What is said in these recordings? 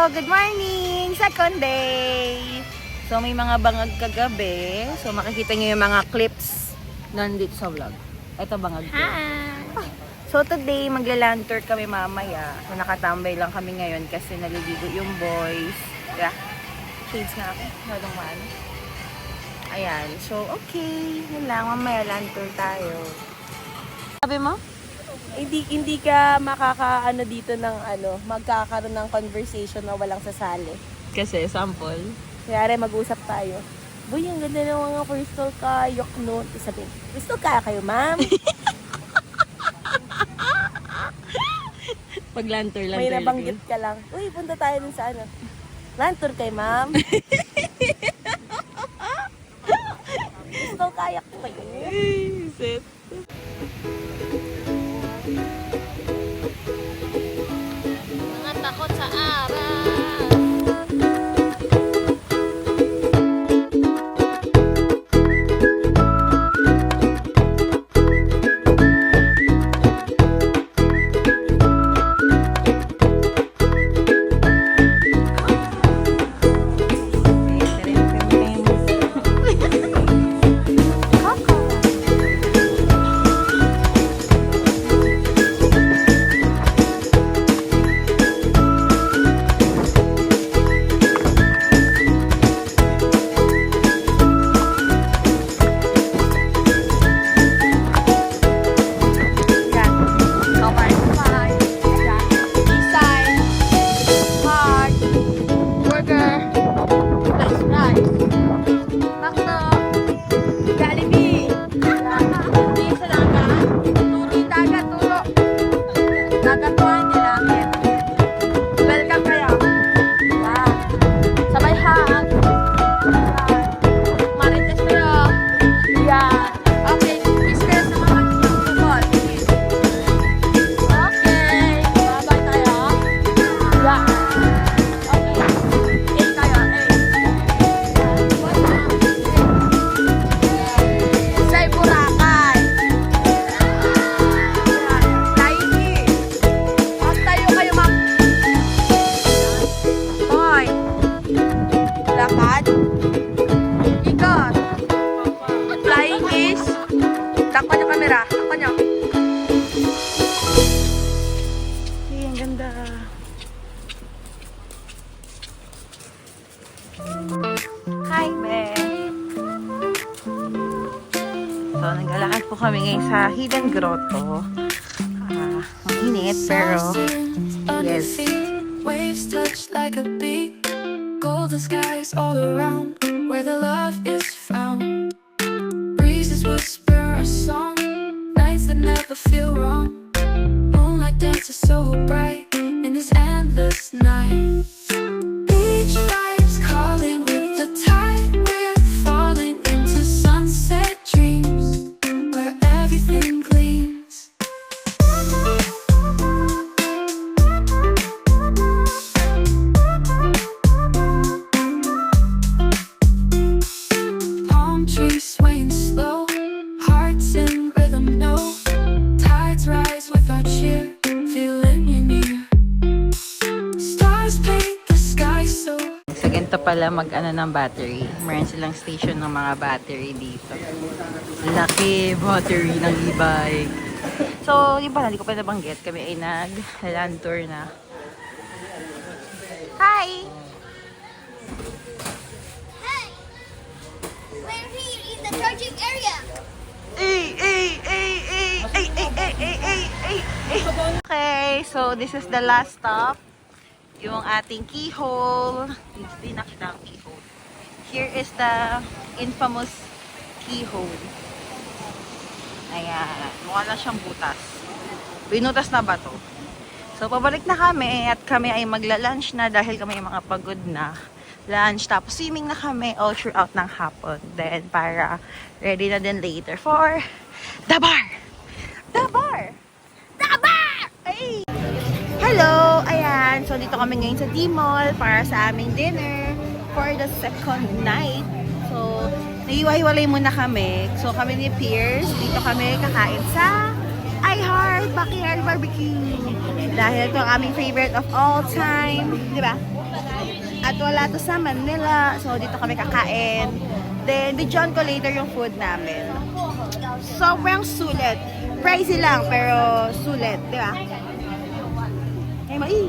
Good morning! Second day! So may mga bangag kagabi. So makikita nyo yung mga clips nandito sa vlog. Ito bangag ko. So today magla-land tour kami mamaya. So nakatambay lang kami ngayon kasi naliligo yung boys. Yeah. Shades nga ako. Masyadong maano. Ayan. So okay. Yun lang. Mamaya land tour tayo. Sabi mo? Hindi ka makakaano dito ng magkakaroon ng conversation na walang sasali. Kasi sample. Kaya mag-usap tayo. Boy, ang ganda ng mga crystal kayak no. Sabihin, crystal kayak kayo, ma'am? Pag lantur. May nabanggit ka lang. Uy, punta tayo dun sa lantur kay ma'am. Crystal kayak kayo. Sit. Mga takot sa araw. So, naglalakad po kami ngayon sa Hidden Grotto. Ang init, pero yes. Waves touch like a beat. Golden skies all around where the love is found. Breezes whisper a song. Nights that never feel wrong. Moonlight dances so bright in this endless night. Beach vibes calling with the tide. We're falling into sunset dreams where everything gleams. Palm trees swaying slow, hearts in rhythm, no. Tides rise with our cheer, feeling you near. Stars paint the sky so. Sa ganito pala mag-ano ng battery. Meron silang station ng mga battery dito. Laki battery ng e-bike. So, yun pala, hindi ko pa nabanggit. Kami ay nag-land tour na. Hi! Hey! We're here in the charging area. Okay, so this is the last stop. Yung ating keyhole. Hindi nakita ang keyhole. Here is the infamous keyhole. Ayan. Mukha na siyang butas. Binutas na ba to? So, pabalik na kami at kami ay magla-lunch na dahil kami ay mga pagod na. Lunch, tapos swimming na kami all throughout ng hapon. Then, para ready na din later for the bar! The bar! The bar! Ay! Hello! Ayan, so dito kami ngayon sa D-Mall para sa aming dinner for the second night. So, naiwa-hiwalay muna kami. So, kami ni Pierce, dito kami kakain sa iHeart Backyard Barbecue. Dahil ito ang aming favorite of all time. Di ba? At wala to sa Manila. So, dito kami kakain. Then, bidyon ko later yung food namin. Sobrang sulit. Pricey lang, pero sulit. Di ba? Hey, mai!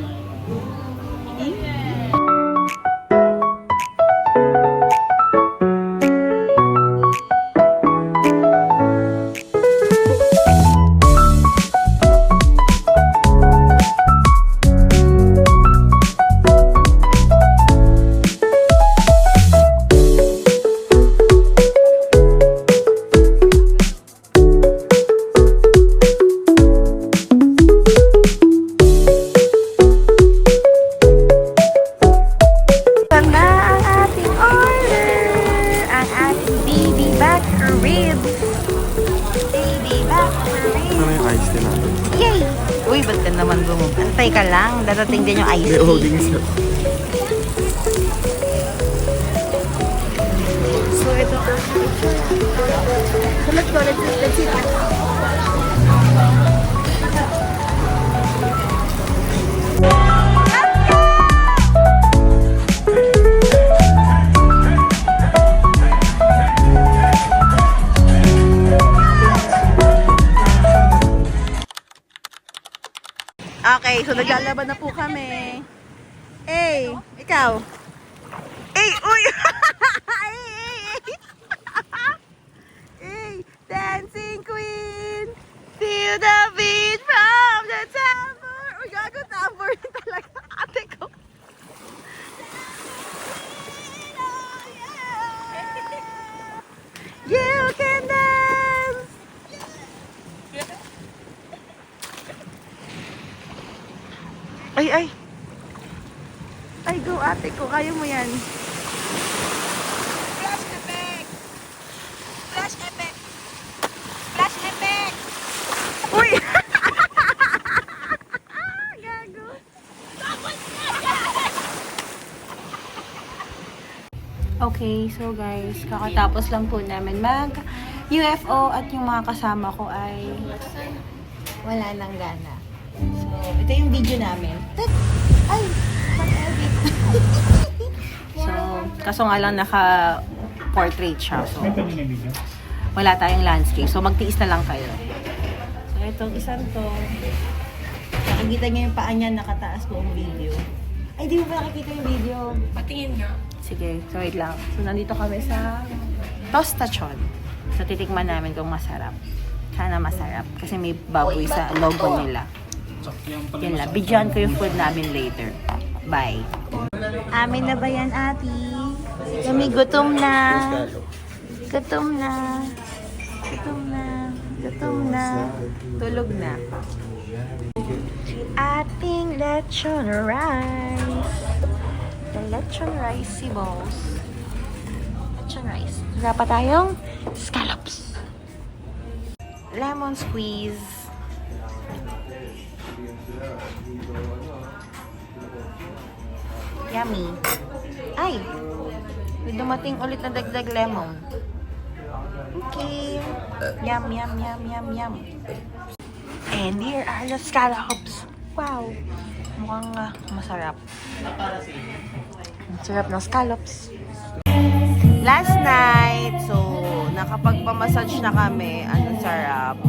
Uy, ba't ka naman Antay ka lang. Dadating din yung ice tea. May holding sa... So, ito ang So, let's go. Let's eat. Okay, so naglalaban na po kami. Hey, ikaw. Hey, uy! Hey, dancing queen, feel the beat from the tambour. Uy, gago, tambour talaga. Ate ko. You can dance! Ay, ay. Ay, go ate ko. Kaya mo yan. Flash effect! Flash effect! Flash effect! Uy! Gago. Okay, so guys, kakatapos lang po namin mag UFO at yung mga kasama ko ay wala nang gana. So, ito yung video namin. Ay! Pag-edit! So, kaso nga lang naka-portrait siya. So, wala tayong landscape. So, magtiis na lang kayo. So, itong isang to, nakikita niyo yung paa niya nakataas buong video. Ay, di mo ba nakikita yung video? Patingin nga. Sige, so wait lang. So, nandito kami sa Tostachon. So, titikman namin kung masarap. Sana masarap. Kasi may baboy sa logo nila. Yan lang. Bidyan ko yung food namin later. Bye. Amin na ba yan, ate? Kami gutom na. Gutom na. Gutom na. Gutom na. Tulog na. Ating lechon rice. The lechon rice si boss. Lechon rice. Wala pa tayong scallops. Lemon squeeze. Yummy. Ay! May dumating ulit na dagdag lemon. Okay. Yum, yum, yum, yum, yum. And here are the scallops. Wow. Mukhang masarap. Sarap ng scallops. Last night, so, nakapagpamassage na kami. Anong sarap.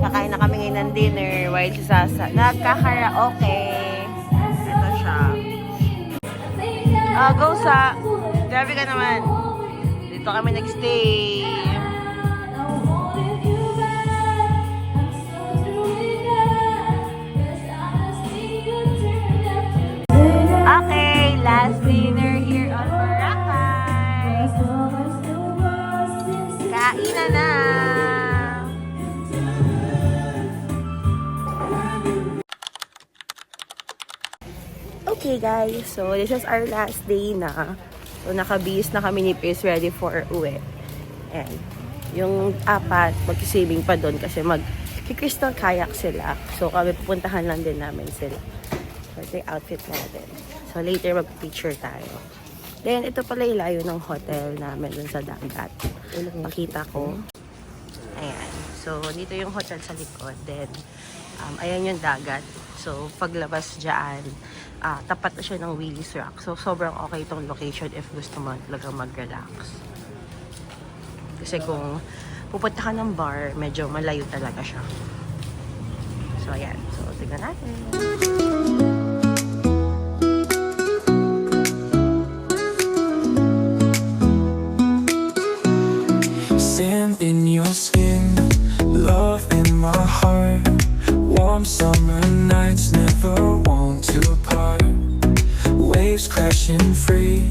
Nakain na kami ngayon ng dinner while si Sasa nagkakaraoke. Ito siya. Go sa. Grabe ka naman. Dito kami nagstay. Okay, last dinner here on Boracay. Kainan na. Okay guys, so this is our last day na. So nakabihis na kami ni Piz, ready for uwi. And yung apat, mag-swimming pa doon kasi mag-crystal kayak sila. So kami pupuntahan lang din namin sila. So ito yung outfit natin. So later mag-picture tayo. Then ito pala yung layo ng hotel namin dun sa dagat. Pakita ko. Ayan. So dito yung hotel sa likod. Then ayan yung dagat. So, paglabas dyan, tapat na siya ng Willy's Rock. So, sobrang okay itong location if gusto mo talaga mag-relax. Kasi kung pupunta ka ng bar, medyo malayo talaga siya. So, ayan. So, tignan natin. Sand in your skin, love in my heart. Warm summer nights never want to part. Waves crashing free,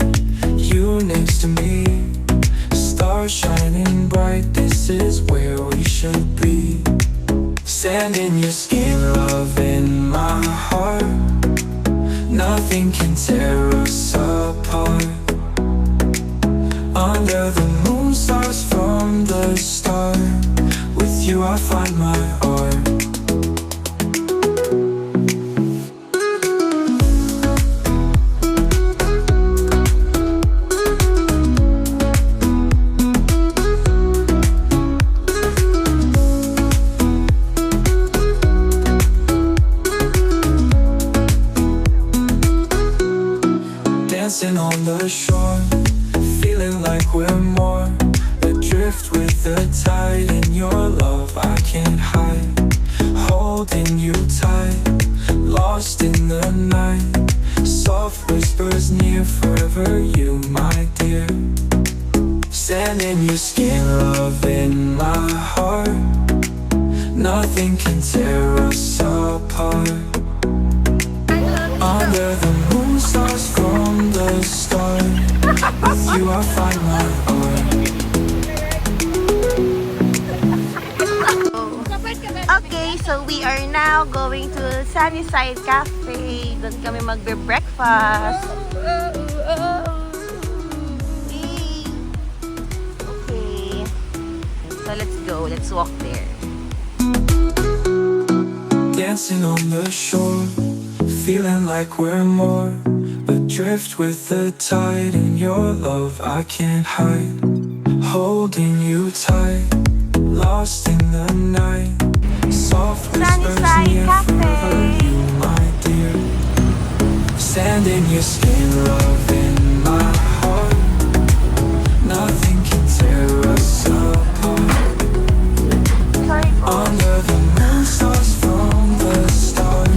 you next to me. Stars shining bright, this is where we should be. Sand in your skin, love in my heart. Nothing can tear us apart. Under the moon, stars from the start. With you I find my art. Dancing on the shore, feeling like we're more. Adrift with the tide, in your love I can't hide. Holding you tight, lost in the night. Soft whispers near, forever you my dear. Sand in your skin, love in my heart. Nothing can tear us apart. Under the moon, stars from the start. With you I find my art. Okay, so we are now going to Sunnyside Cafe. Doon kami magbe-breakfast. Yay! Okay. So let's go. Let's walk there. Dancing on the shore, feeling like we're more. Adrift with the tide, in your love I can't hide. Holding you tight, lost in the night. Soft whispers Sunnyside near, Cafe. forever you my dear. Sand in your skin, love in my heart. Nothing can tear us apart. Under the moon, stars from the start.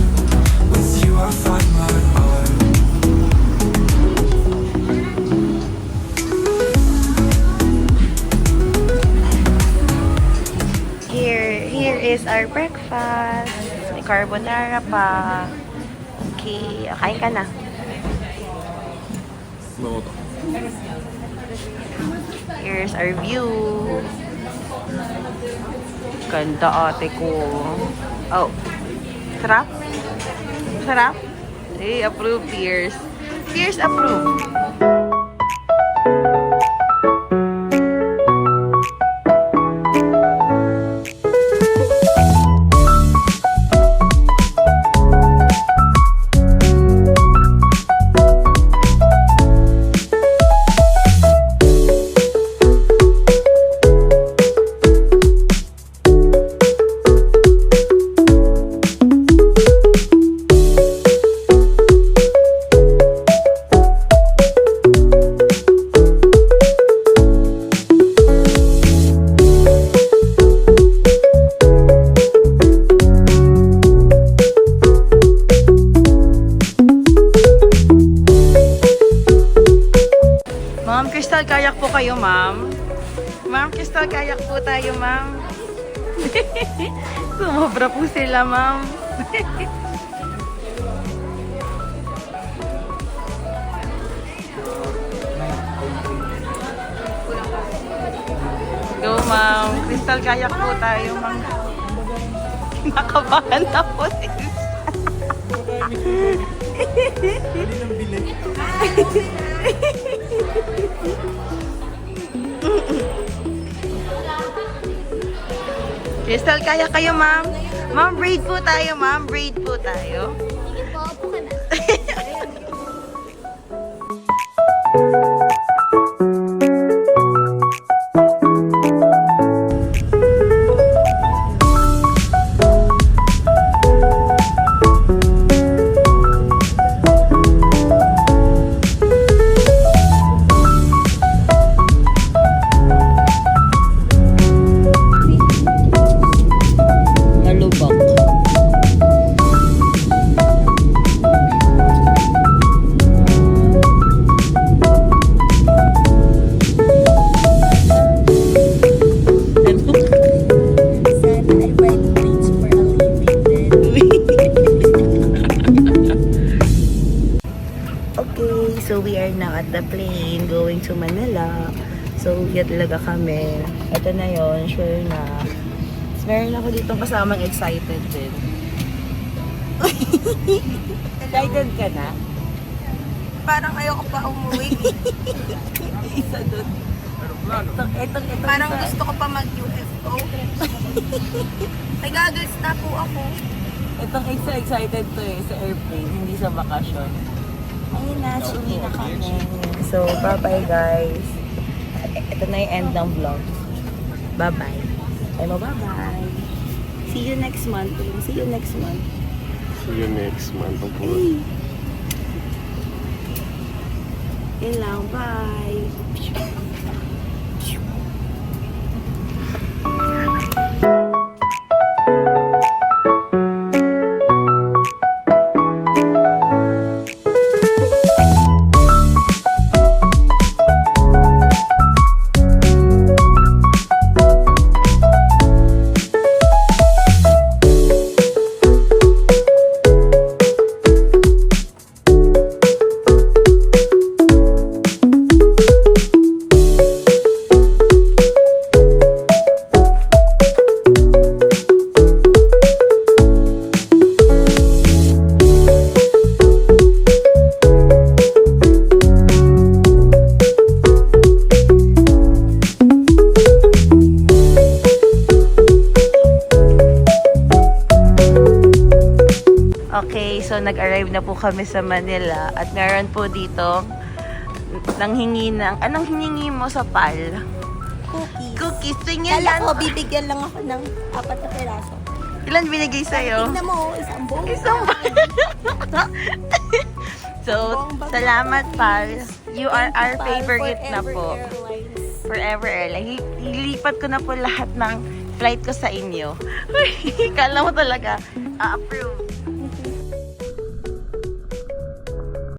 With you I find my art. Here is our breakfast. May carbonara pa. Okay, kain ka na. Here's our view. Ganda ate ko. Oh. Sarap? Sarap? Eh, approve, Pierce. Pierce, approve. Ma'am Crystal, kayak po kayo, ma'am. Ma'am Crystal, kayak po tayo, ma'am. Sumobra po sila, ma'am. Go, ma'am. Crystal, kayak po tayo, ma'am. Nakabahan na po sila. Crystal, kaya kayo, ma'am? Ma'am, braid po tayo, ma'am. Braid po tayo. Ipo ka na. Kaya talaga kami. Ito na yon, sure na. Tapos meron ako dito kasamang excited din. Excited ka na? Parang ayoko pa umuwi. Isa doon. Itong Parang isa. gusto ko pa mag-UFO. May goggles na po ako. Itong excited to eh, sa airplane, hindi sa bakasyon. Ayun na, uwi na kami. So, bye-bye guys. Ito na yung end ng vlog. Bye-bye. Ay mo, bye-bye. See you next month. See you next month. See you next month. Yun lang, bye. Okay, so nag-arrive na po kami sa Manila at meron po dito nanghingi ng, anong hiningi mo sa PAL? Cookies. Cookies, tingin Kala yan. ko, bibigyan lang ako ng 4 na piraso. Ilan binigay sa'yo? Tingnan mo, isang buong. Isang So, salamat PAL. You are our favorite na po. Forever Airlines. Ilipat ko na po lahat ng flight ko sa inyo. Kala mo talaga, approve.